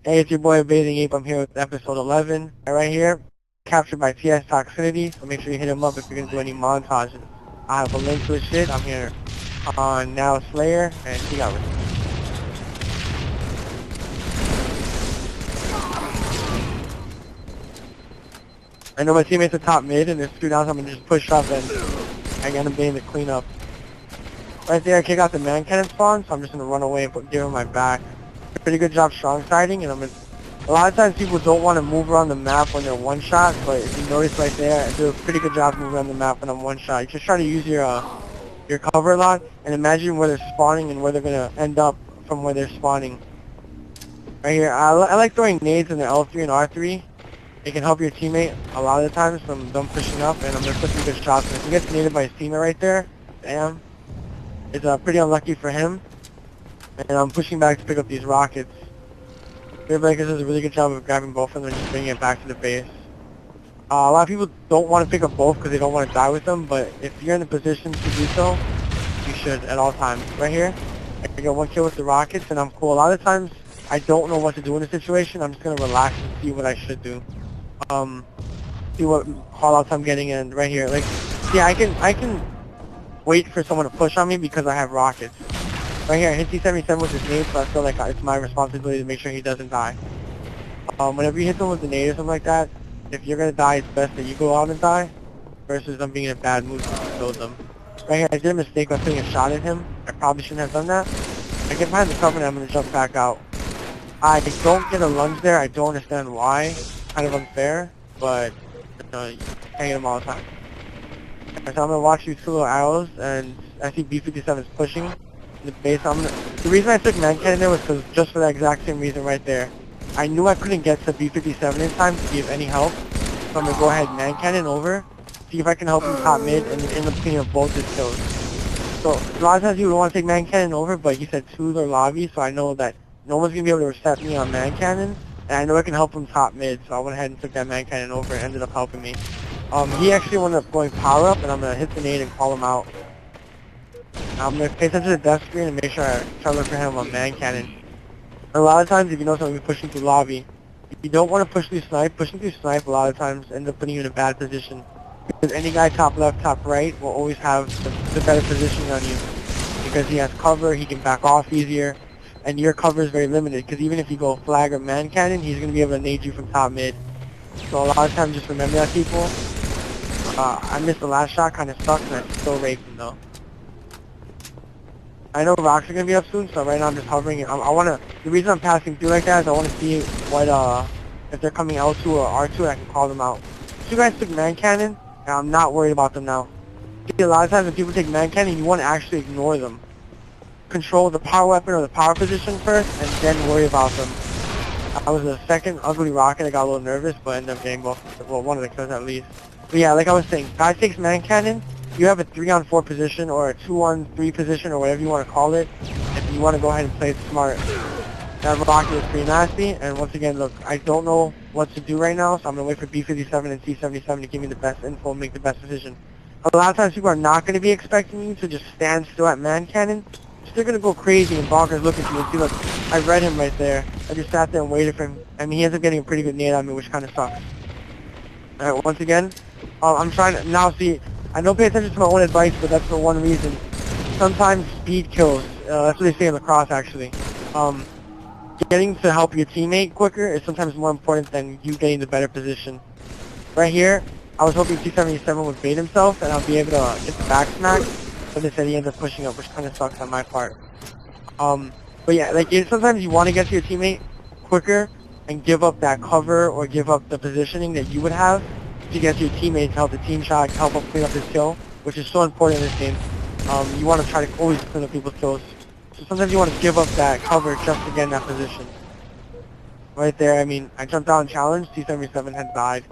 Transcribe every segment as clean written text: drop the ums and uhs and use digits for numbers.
Hey, it's your boy 8athing. I'm here with episode 11. Right here, captured by TS Toxicity, so make sure you hit him up if you're going to do any montages. I have a link to his shit. I'm here on Now Slayer, and he got released. I know my teammates are top mid, and there's 2 downs. I'm going to just push up, and I end up being the cleanup. Right there, I kick out the man cannon spawn, so I'm just going to run away and give him my back. Pretty good job strong siding, and a lot of times people don't want to move around the map when they're one shot, but if you notice right there, I do a pretty good job moving around the map when I'm one shot. You just try to use your cover a lot, and imagine where they're spawning and where they're going to end up from where they're spawning. Right here, I like throwing nades in the L3 and R3. It can help your teammate a lot of the times from them pushing up, and I'm going to put some good shots. And if he gets naded by his teammate right there, damn, it's pretty unlucky for him. And I'm pushing back to pick up these rockets. Breakers does a really good job of grabbing both of them and just bringing it back to the base. A lot of people don't want to pick up both because they don't want to die with them, but if you're in the position to do so, you should at all times. Right here, I got 1 kill with the rockets, and I'm cool. A lot of times, I don't know what to do in a situation. I'm just going to relax and see what I should do. See what call-outs I'm getting, and right here, like, yeah, I can wait for someone to push on me because I have rockets. Right here, I hit T77 with his nade, so I feel like it's my responsibility to make sure he doesn't die. Whenever you hit someone with a nade or something like that, if you're going to die, it's best that you go out and die, versus them being in a bad mood to kill them. Right here, I did a mistake by putting a shot at him. I probably shouldn't have done that. I get behind the cover and I'm going to jump back out. I don't get a lunge there, I don't understand why. Kind of unfair, but you can't get them all the time. So I'm going to watch these 2 little arrows, and I see B57 is pushing the base. The reason I took man cannon there was just for that exact same reason right there. I knew I couldn't get to B57 in time to give any help, so I'm going to go ahead and man cannon over, see if I can help him top mid, and end up cleaning up both his kills. So a lot of times you would want to take man cannon over, but he said 2s are lobby, so I know that no one's going to be able to reset me on man cannon, and I know I can help him top mid, so I went ahead and took that man cannon over and ended up helping me. He actually ended up going power up, and I'm going to hit the nade and call him out. I'm going to pay attention to the death screen and make sure I try to look for him on man cannon. A lot of times, if you know someone will be pushing through lobby, if you don't want to push through snipe, pushing through snipe a lot of times ends up putting you in a bad position. Because any guy top left, top right will always have the better positioning on you. Because he has cover, he can back off easier, and your cover is very limited. Because even if you go flag or man cannon, he's going to be able to nade you from top mid. So a lot of times, just remember that, people. I missed the last shot, kind of sucks, and I still raped him though. I know rocks are going to be up soon, so right now I'm just hovering. The reason I'm passing through like that is I want to see what, if they're coming L2 or R2, and I can call them out. 2 guys took man cannon, and I'm not worried about them now. See, a lot of times when people take man cannon, you want to actually ignore them. Control the power weapon or the power position first, and then worry about them. I was the second ugly rocket, I got a little nervous, but ended up getting both, well, one of the kills at least. But yeah, like I was saying, guy takes man cannon, you have a 3-on-4 position or a 2-on-3 position or whatever you want to call it, if you want to go ahead and play it smart. That rocket is pretty nasty, and once again, look, I don't know what to do right now, so I'm going to wait for B57 and C77 to give me the best info and make the best decision. A lot of times people are not going to be expecting you to just stand still at man cannon, so they're going to go crazy and bonkers looking at you and see, look, I read him right there. I just sat there and waited for him. I mean, he ends up getting a pretty good nade on me, which kind of sucks. Alright, once again, I'm trying to, now see, I don't pay attention to my own advice, but that's for one reason. Sometimes speed kills. That's what they say in lacrosse, actually. Getting to help your teammate quicker is sometimes more important than you getting the better position. Right here, I was hoping T77 would bait himself, and I'll be able to get the back smack, but instead he ends up pushing up, which kind of sucks on my part. But yeah, like, sometimes you want to get to your teammate quicker and give up that cover or give up the positioning that you would have to get to your teammate to help the team shot, help him clean up his kill, which is so important in this game. You want to try to always clean up people's kills. So sometimes you want to give up that cover just to get in that position. Right there, I mean, I jumped out and challenged, T77 had died.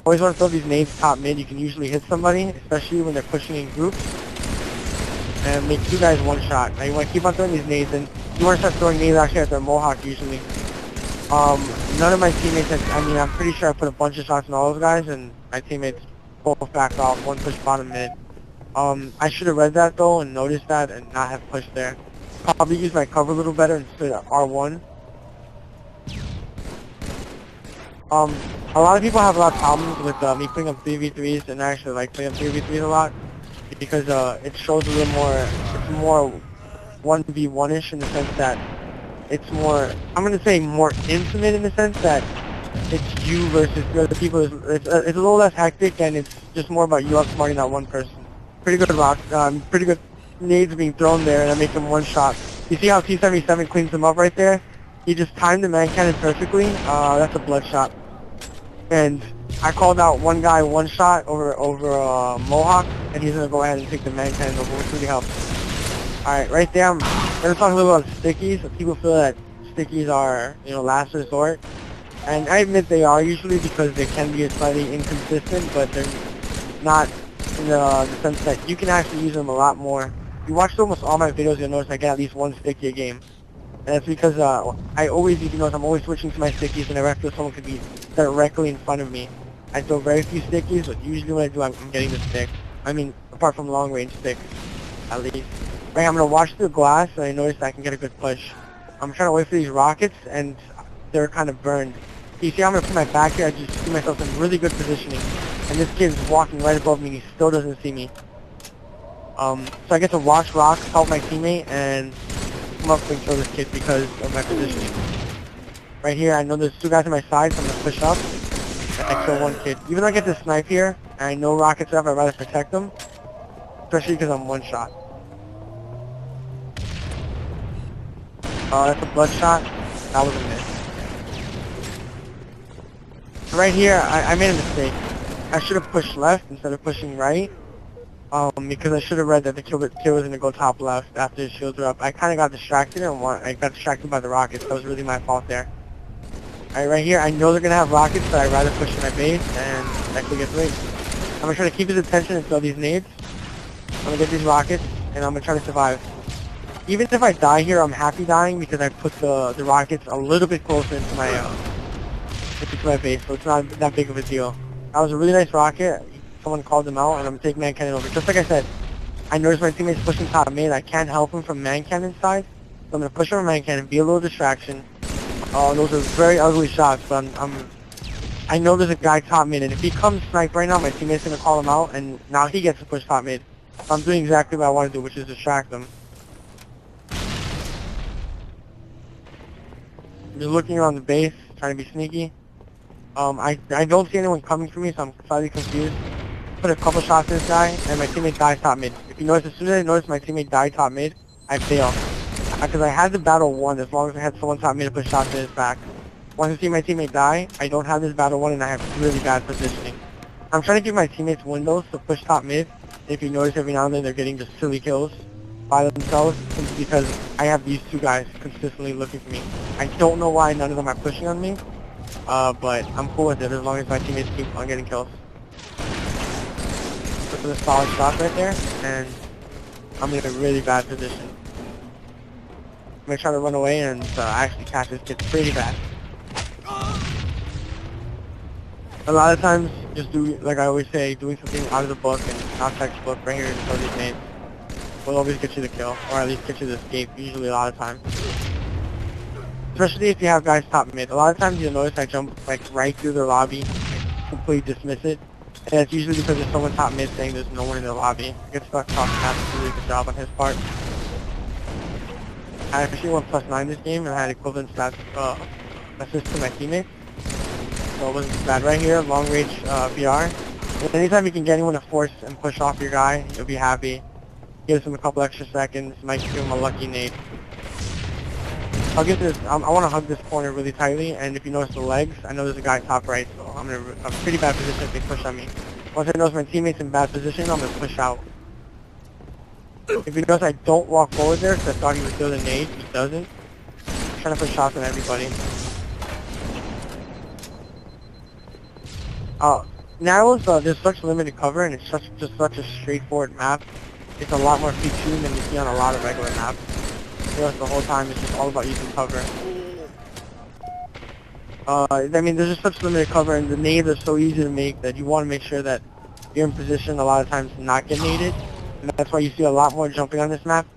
Always want to throw these nades top mid, you can usually hit somebody, especially when they're pushing in groups. And make 2 guys one shot. Now you want to keep on throwing these nades, and you want to start throwing nades actually at their mohawk usually. None of my teammates I'm pretty sure I put a bunch of shots on all those guys, and my teammates both backed off, one pushed bottom mid. I should have read that though, and noticed that, and not have pushed there. Probably use my cover a little better and stood at R1. A lot of people have a lot of problems with me putting up 3v3s, and I actually like putting up 3v3s a lot because it shows a little more. It's more 1v1ish in the sense that it's more. I'm gonna say more intimate in the sense that it's you versus the other people. It's a little less hectic, and it's just more about you outsmarting that one person. Pretty good rock. Pretty good nades being thrown there, and that makes him one shot. You see how T-77 cleans him up right there? He just timed the man cannon perfectly. That's a bloodshot. And I called out one guy one shot over Mohawk, and he's gonna go ahead and take the man cannon over, which really helps. Alright, right there I'm gonna talk a little about stickies. People feel that stickies are, last resort. And I admit they are usually because they can be slightly inconsistent, but they're not in the sense that you can actually use them a lot more. If you watch almost all my videos, you'll notice I get at least one sticky a game. And that's because I always, I'm always switching to my stickies whenever I feel someone could be directly in front of me. I throw very few stickies, but usually when I do, I'm getting the stick. I mean, apart from long range sticks, at least. Right, I'm gonna watch through the glass, and I notice I can get a good push. I'm trying to wait for these rockets, and they're kind of burned. You see, I'm gonna put my back here. I just see myself in really good positioning, and this kid's walking right above me, and he still doesn't see me. So I get to watch rocks, help my teammate, and come up and kill this kid because of my positioning. Right here, I know there's two guys on my side, so I'm gonna push up, and I kill one kid. Even though I get to snipe here, and I know rockets up, I'd rather protect them, especially because I'm one shot. That's a bloodshot. That was a miss. Right here, I made a mistake. I should have pushed left instead of pushing right. Because I should have read that the kill was going to go top left after his shields were up. I kind of got distracted, and I got distracted by the rockets. That was really my fault there. Alright, right here, I know they're going to have rockets, but I'd rather push to my base and actually get through. I'm going to try to keep his attention and throw these nades. I'm going to get these rockets, and I'm going to try to survive. Even if I die here, I'm happy dying because I put the rockets a little bit closer into my base, so it's not that big of a deal. That was a really nice rocket. Someone called him out, and I'm taking man cannon over. Just like I said, I noticed my teammates pushing top mid. I can't help him from man cannon side, so I'm gonna push over man cannon, be a little distraction. Those are very ugly shots, but I know there's a guy top mid, and if he comes snipe right now, my teammate's gonna call him out, and now he gets to push top mid. So I'm doing exactly what I want to do, which is distract them. I'm just looking around the base, trying to be sneaky. I don't see anyone coming for me, so I'm slightly confused. Put a couple shots in this guy, and my teammate dies top mid. If you notice, as soon as I notice my teammate died top mid, I fail. Because I had the battle won as long as I had someone top mid to put shots in his back. Once I see my teammate die, I don't have this battle won, and I have really bad positioning. I'm trying to give my teammates windows to push top mid. If you notice, every now and then they're getting just silly kills by themselves, because I have these two guys consistently looking for me. I don't know why none of them are pushing on me. But I'm cool with it as long as my teammates keep on getting kills. This is a solid shot right there, and I'm in a really bad position. I'm gonna try to run away and actually catch this kid pretty bad. A lot of times, just do, like I always say, doing something out of the book and not textbook right here in throw these nades will always get you the kill, or at least get you the escape, usually a lot of times. Especially if you have guys top mid. A lot of times you'll notice I jump like right through their lobby, completely dismiss it. And it's usually because there's someone top mid saying there's no one in the lobby. I get stuck talking, that's a really good job on his part. I actually went +9 this game, and I had equivalent stats assists to my teammates. So it wasn't bad. Right here, long range VR. And anytime you can get anyone to force and push off your guy, you'll be happy. Gives him a couple extra seconds, might give him a lucky nade. I'll get this. I want to hug this corner really tightly, and if you notice the legs, I know there's a guy top right, so I'm in a pretty bad position if they push on me. Once I notice my teammate's in bad position, I'm going to push out. If you notice I don't walk forward there, because I thought he would throw the nade, he doesn't. I'm trying to put shots on everybody. Narrows, there's such limited cover, and it's just such a straightforward map. It's a lot more feature than you see on a lot of regular maps. The whole time it's just all about using cover. I mean, there's just such limited cover, and the nades are so easy to make that you want to make sure that you're in position a lot of times to not get naded, and that's why you see a lot more jumping on this map.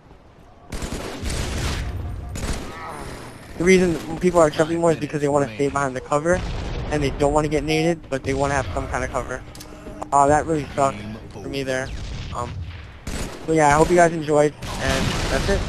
The reason people are jumping more is because they want to stay behind the cover, and they don't want to get naded, but they want to have some kind of cover. That really sucks for me there. But yeah, I hope you guys enjoyed, and that's it.